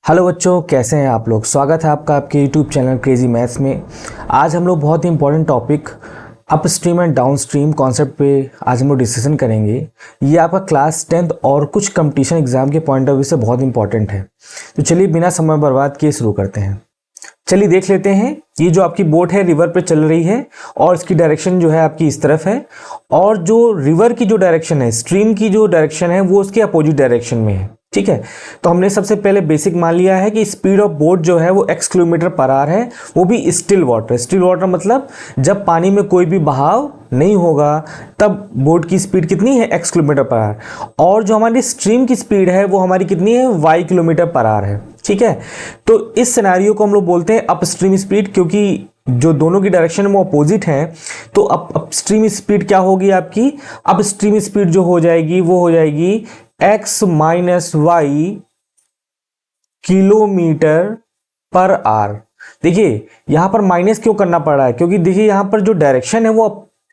Hello बच्चों, कैसे हैं आप लोग। स्वागत है आपका आपके यूट्यूब चैनल क्रेजी मैथ्स में। आज हम लोग बहुत ही important topic up stream and down stream concept पे आज हम लोग डिस्कशन करेंगे। ये आपका क्लास 10th और कुछ कंपटीशन एग्जाम के पॉइंट ऑफ व्यू से बहुत इंपॉर्टेंट है। तो चलिए बिना समय बर्बाद किए शुरू करते हैं। चलिए देख लेते हैं। ये जो आपकी बोट है रिवर पे चल रही है और इसकी डायरेक्शन जो है आपकी इस तरफ है, और जो रिवर की जो डायरेक्शन है, स्ट्रीम की जो डायरेक्शन है, वो उसके अपोजिट डायरेक्शन में है। ठीक है, तो हमने सबसे पहले बेसिक मान लिया है कि स्पीड ऑफ बोट जो है वो x किलोमीटर पर आवर है, वो भी स्टिल वाटर। स्टिल वाटर मतलब जब पानी में कोई भी बहाव नहीं होगा तब बोट की स्पीड कितनी है, x किलोमीटर पर आवर। और जो हमारी स्ट्रीम की स्पीड है वो हमारी कितनी है, y किलोमीटर पर आवर है। ठीक है, तो इस सिनेरियो को हम लोग बोलते हैं अप स्ट्रीम स्पीड, क्योंकि जो दोनों की डायरेक्शन वो अपोजिट है। तो अप स्ट्रीम स्पीड क्या होगी आपकी, अप स्ट्रीम स्पीड जो हो जाएगी वो हो जाएगी x minus y kilometre per hour. देखिए यहां पर माइनस क्यों करना पड़ रहा है, क्योंकि देखिए यहां पर जो डायरेक्शन है वो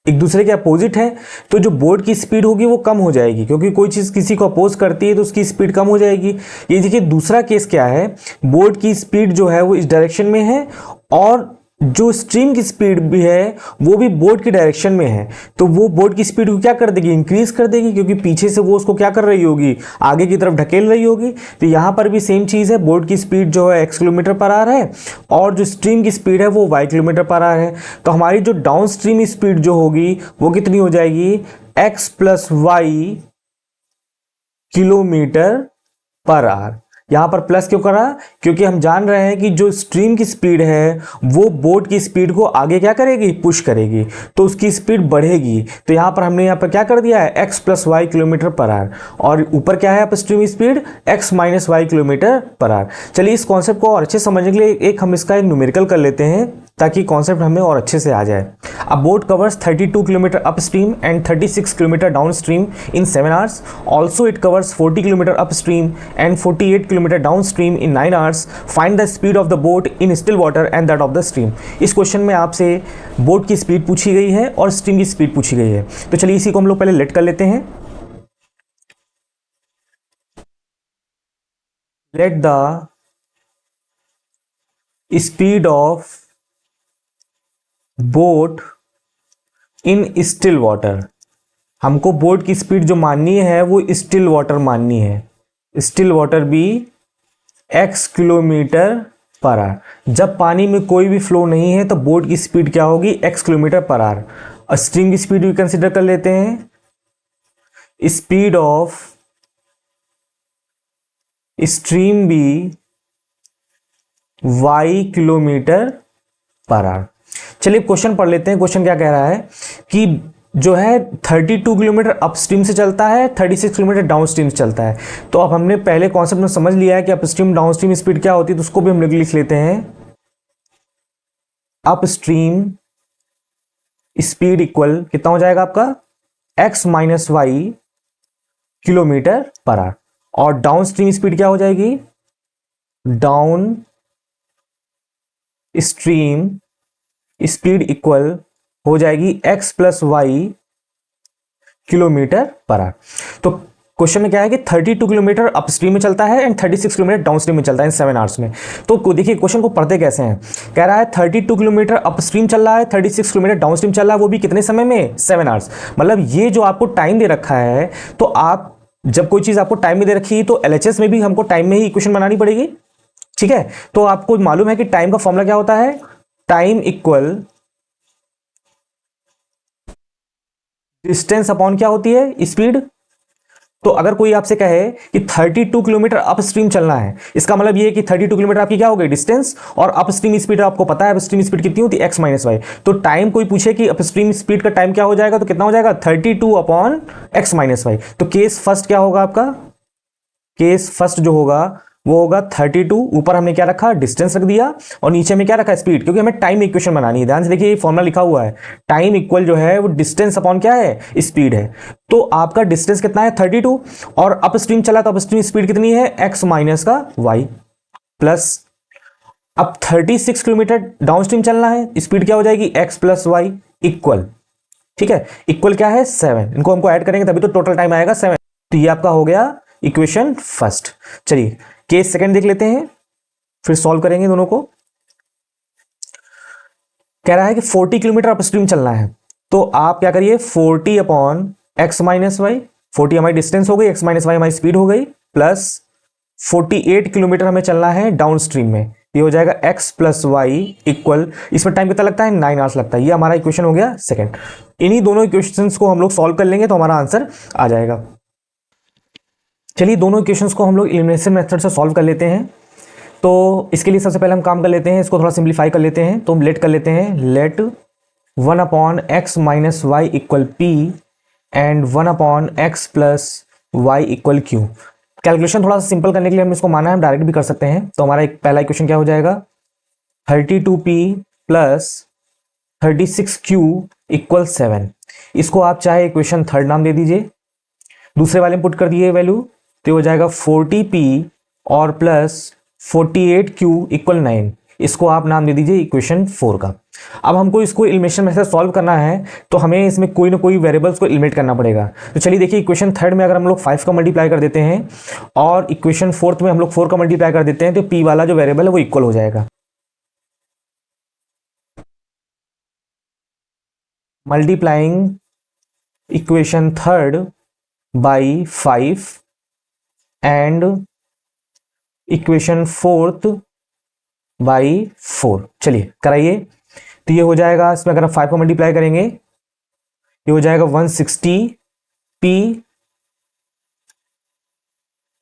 एक दूसरे के अपोजिट है, तो जो बोर्ड की स्पीड होगी वो कम हो जाएगी, क्योंकि कोई चीज किसी को अपोज करती है तो उसकी स्पीड कम हो जाएगी। ये देखिए दूसरा केस क्या है, बोर्ड की स्पीड जो है वो इस डायरेक्शन में है और जो स्ट्रीम की स्पीड भी है वो भी बोट की डायरेक्शन में है। तो वो बोट की स्पीड को क्या कर देगी, इंक्रीज कर देगी, क्योंकि पीछे से वो उसको क्या कर रही होगी, आगे की तरफ ढकेल रही होगी। तो यहां पर भी सेम चीज है, बोट की स्पीड जो है x किलोमीटर पर आवर है और जो स्ट्रीम की स्पीड है वो y किलोमीटर पर आवर है। तो हमारी जो डाउन स्ट्रीम स्पीड जो होगी वो कितनी हो जाएगी, x plus y kilometre per hour. यहां पर प्लस क्यों करा, क्योंकि हम जान रहे हैं कि जो स्ट्रीम की स्पीड है वो बोट की स्पीड को आगे क्या करेगी, पुश करेगी, तो उसकी स्पीड बढ़ेगी। तो यहां पर हमने यहां पर क्या कर दिया है, x plus y kilometre per hour, और ऊपर क्या है upstream speed x minus y kilometre per hour. चलिए इस कॉन्सेप्ट को और अच्छे समझने के लिए एक हम इसका एक न्यूमेरिकल कर लेते हैं ताकि कॉन्सेप्ट हमें और अच्छे से आ जाए। अ boat covers 32 kilometre up stream and 36 kilometre down stream in 7 hours. Also it covers 40 kilometer upstream and 48 kilometer downstream in 9 hours. Find the speed of the boat in still water and that of the stream. इस question में आपसे boat की speed पूछी गई है और stream की speed पूछी गई है। तो चलिए इसी को हम लोग पहले लेट कर लेते हैं। Let the speed of boat in still water. हमको बोट की स्पीड जो माननी है वो स्टिल वाटर माननी है। स्टिल वाटर भी x किलोमीटर पर आवर। जब पानी में कोई भी फ्लो नहीं है तो बोट की स्पीड क्या होगी, x किलोमीटर पर आवर। और स्ट्रीम की स्पीड भी कंसीडर कर लेते हैं, स्पीड ऑफ स्ट्रीम भी y किलोमीटर पर आवर। चलिए क्वेश्चन पढ़ लेते हैं। क्वेश्चन क्या कह रहा है कि जो है 32 किलोमीटर अपस्ट्रीम से चलता है, 36 किलोमीटर डाउनस्ट्रीम से चलता है। तो अब हमने पहले कॉन्सेप्ट में समझ लिया है कि अपस्ट्रीम डाउनस्ट्रीम स्पीड क्या होती है, तो उसको भी हम लोग लिख लेते हैं। अपस्ट्रीम स्पीड इक्वल कितना हो जाएगा आपका, x minus y kilometre per hour. और डाउनस्ट्रीम स्पीड क्या हो जाएगी, डाउन स्ट्रीम स्पीड इक्वल हो जाएगी x plus y kilometre per hour. तो क्वेश्चन में क्या है कि 32 किलोमीटर अपस्ट्रीम में चलता है एंड 36 किलोमीटर डाउनस्ट्रीम में चलता है इन 7 hours में। तो देखिए क्वेश्चन को पढ़ते कैसे हैं, कह रहा है 32 किलोमीटर अपस्ट्रीम चल रहा है, 36 किलोमीटर डाउनस्ट्रीम चल रहा है, वो भी कितने समय में, 7 hours। मतलब ये जो आपको टाइम दे रखा है, तो आप जब कोई चीज आपको टाइम में दे रखी है तो एलएचएस में भी हमको टाइम में ही इक्वेशन बनानी पड़ेगी। ठीक है, तो आपको मालूम है कि टाइम का फॉर्मूला क्या होता है, टाइम इक्वल डिस्टेंस अपॉन क्या होती है, स्पीड। तो अगर कोई आपसे कहे कि 32 किलोमीटर अपस्ट्रीम चलना है, इसका मतलब ये है कि 32 किलोमीटर आपकी क्या हो गई, डिस्टेंस, और अपस्ट्रीम स्पीड आपको पता है अपस्ट्रीम स्पीड कितनी होती है, x माइनस वाई। तो टाइम कोई पूछे कि अपस्ट्रीम स्पीड का टाइम क्या हो जाएगा, तो कितना हो जाएगा, 32 अपॉन x माइनस वाई। तो केस फर्स्ट क्या होगा आपका, केस फर्स्ट जो होगा वो होगा 32, ऊपर हमने क्या रखा, डिस्टेंस रख दिया, और नीचे में क्या रखा, स्पीड, क्योंकि हमें टाइम इक्वेशन बनानी है। ध्यान से देखिए ये फॉर्मूला लिखा हुआ है, टाइम इक्वल जो है वो डिस्टेंस अपॉन क्या है, स्पीड है। तो आपका डिस्टेंस कितना है, 32, और अपस्ट्रीम चला तो अपस्ट्रीम स्पीड कितनी है, x माइनस का y, प्लस अब 36 किलोमीटर डाउनस्ट्रीम चलना है, स्पीड क्या हो जाएगी, x प्लस वाई इक्वल, ठीक है, इक्वल क्या है 7। इनको हमको ऐड करेंगे तभी तो टोटल टाइम आएगा 7। तो ये आपका हो गया इक्वेशन फर्स्ट। चलिए केस सेकंड देख लेते हैं। फिर सॉल्व करेंगे दोनों को। कह रहा है कि 40 किलोमीटर अपस्ट्रीम चलना है, तो आप क्या करिए 40 अपॉन एक्स माइनस वाई, 40 हमारी डिस्टेंस हो गई, एक्स माइनस वाई हमारी स्पीड हो गई, प्लस 48 किलोमीटर हमें चलना है डाउन स्ट्रीम में, ये हो जाएगा x प्लस वाई इक्वल, इसमें टाइम कितना लगता है 9 आवर्स लगता है। ये हमारा इक्वेशन हो गया सेकंड। इन्हीं दोनों इक्वेशंस को हम लोग सॉल्व कर लेंगे तो हमारा आंसर आ जाएगा। चलिए दोनों इक्वेशंस को हम लोग एलिमिनेशन मेथड से सॉल्व कर लेते हैं। तो इसके लिए सबसे पहले हम काम कर लेते हैं, इसको थोड़ा सिंप्लीफाई कर लेते हैं। तो हम लेट कर लेते हैं, let 1 upon x minus y equal p and 1 upon x plus y equal q. Calculation थोड़ा सा सिंपल करने के लिए हम इसको माना है, हम डायरेक्ट भी कर सकते हैं। तो हमारा एक पहला इक्वेशन क्या हो जाएगा, 32p प्लस 36q इक्वल 7। इसको आप चाहे इक्वेशन थर्ड नाम दे दीजिए, दूसरे वाले में पुट कर दिए वैल्यू, तो हो जाएगा 40p और प्लस 48q इक्वल 9। इसको आप नाम दे दीजिए इक्वेशन 4 का। अब हमको इसको एलिमिनेशन मेथड सॉल्व करना है, तो हमें इसमें कोई ना कोई वेरिएबल्स को एलिमिनेट करना पड़ेगा। तो चलिए देखिए, इक्वेशन थर्ड में अगर हम लोग 5 का मल्टीप्लाई कर देते हैं और इक्वेशन फोर्थ में हम लोग 4 का मल्टीप्लाई कर देते हैं, तो p वाला जो वेरिएबल है वो इक्वल हो जाएगा। Multiplying equation third by 5 and equation fourth by 4। चलिए कराइए। तो ये हो जाएगा, इसमें अगर हम 5 को मल्टीप्लाई करेंगे ये हो जाएगा 160p,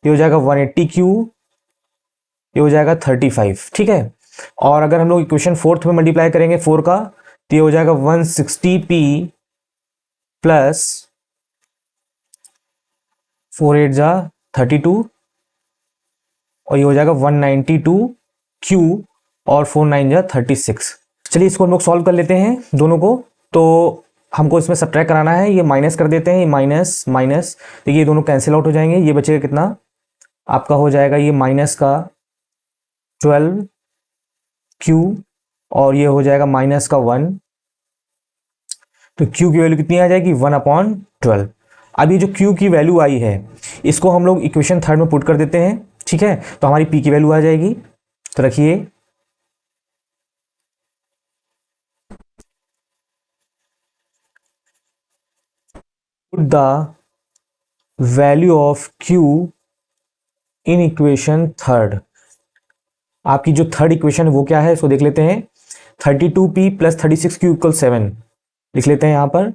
ये हो जाएगा 180q, ये हो जाएगा 35। ठीक है। और अगर हम लोग इक्वेशन फोर्थ में मल्टीप्लाई करेंगे 4 का, तो ये हो जाएगा 160p प्लस 4 8 जा 32, और ये हो जाएगा 192q और 4 9 जा 36। चलिए इसको हम लोग सॉल्व कर लेते हैं दोनों को। तो हमको इसमें सब्ट्रैक्ट कराना है, ये माइनस कर देते हैं, ये माइनस माइनस, तो ये दोनों कैंसिल आउट हो जाएंगे। ये बचेगा कितना आपका, हो जाएगा ये माइनस का 12q और ये हो जाएगा माइनस का 1। तो q की वैल्यू कितनी आ जाएगी 1/12। अब ये जो q की वैल्यू आई है इसको हम लोग इक्वेशन थर्ड में पुट कर देते हैं। ठीक है, तो हमारी p की वैल्यू आ जाएगी। तो रखिए, put the value of q in equation third. आपकी जो थर्ड इक्वेशन है वो क्या है इसको देख लेते हैं। 32p प्लस 36q इक्वल 7 लिख लेते हैं यहां पर।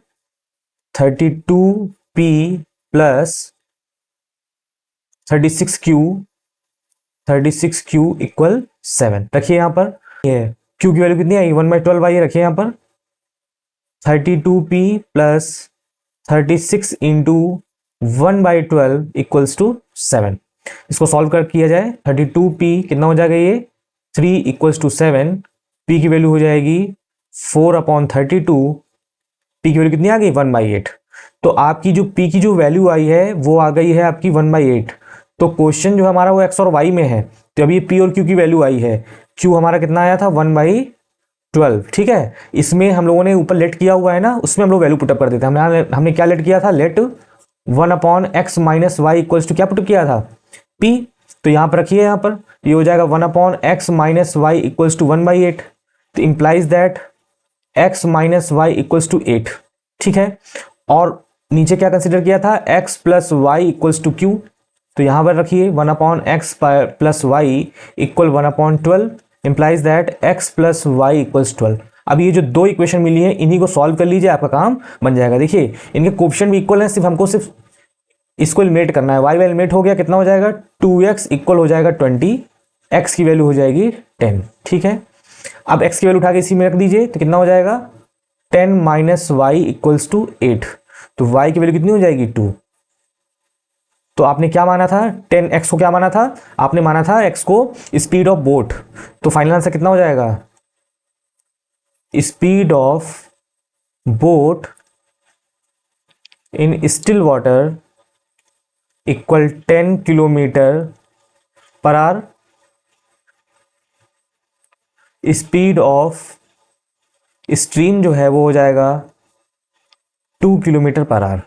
32p प्लस 36q इक्वल 7 रखिए यहां पर। ये q की वैल्यू कितनी आई 1/12 आई, रखिए यहां पर। 32p plus 36 into 1/12 equals to 7। इसको सॉल्व कर किया जाए, 32p कितना हो जाएगा ये 3 इक्वल्स टू 7। p की वैल्यू हो जाएगी 4/32, p की वैल्यू कितनी आ गई 1/8। तो आपकी जो p की जो वैल्यू आई है वो आ गई है आपकी 1/8। तो क्वेश्चन जो हमारा वो x और y में है, तो अभी p और q की वैल्यू आई है। q हमारा कितना आया था 1/12। ठीक है, इसमें हम लोगों ने ऊपर लेट किया हुआ है ना, उसमें हम लोग वैल्यू पुटअप कर देते हैं। हमने क्या लेट किया था, let 1/x minus y equals to क्या पुटअप किया था p। तो यहां पर रखिए, यहां पर ये हो जाएगा 1/x minus y equals to 1/8। तो implies that x minus y equals to 8। ठीक है, और नीचे क्या कंसिडर किया था x plus y equals to q। तो यहां पर रखिए 1/x plus y equal 1/12 implies that x plus y equals 12। अब ये जो दो इक्वेशन मिली है इन्हीं को सॉल्व कर लीजिए, आपका काम बन जाएगा। देखिए इनके कोएफिशिएंट भी इक्वल है, सिर्फ हमको सिर्फ इसको एलिमिनेट करना है। y एलिमिनेट हो गया, कितना हो जाएगा 2x इक्वल हो जाएगा 20, x की वैल्यू हो जाएगी 10। ठीक है, अब x की वैल्यू उठा के इसी में रख दीजिए, तो कितना हो जाएगा 10 माइनस वाई इक्वल्स टू 8। तो y की वैल्यू कितनी हो जाएगी 2। तो आपने क्या माना था 10x को, क्या माना था आपने, माना था x को स्पीड ऑफ बोट। तो फाइनल आंसर कितना हो जाएगा, speed of boat in still water equal 10 kilometre per our. Speed of stream जो है वो हो जाएगा 2 किलोमीटर पर आवर।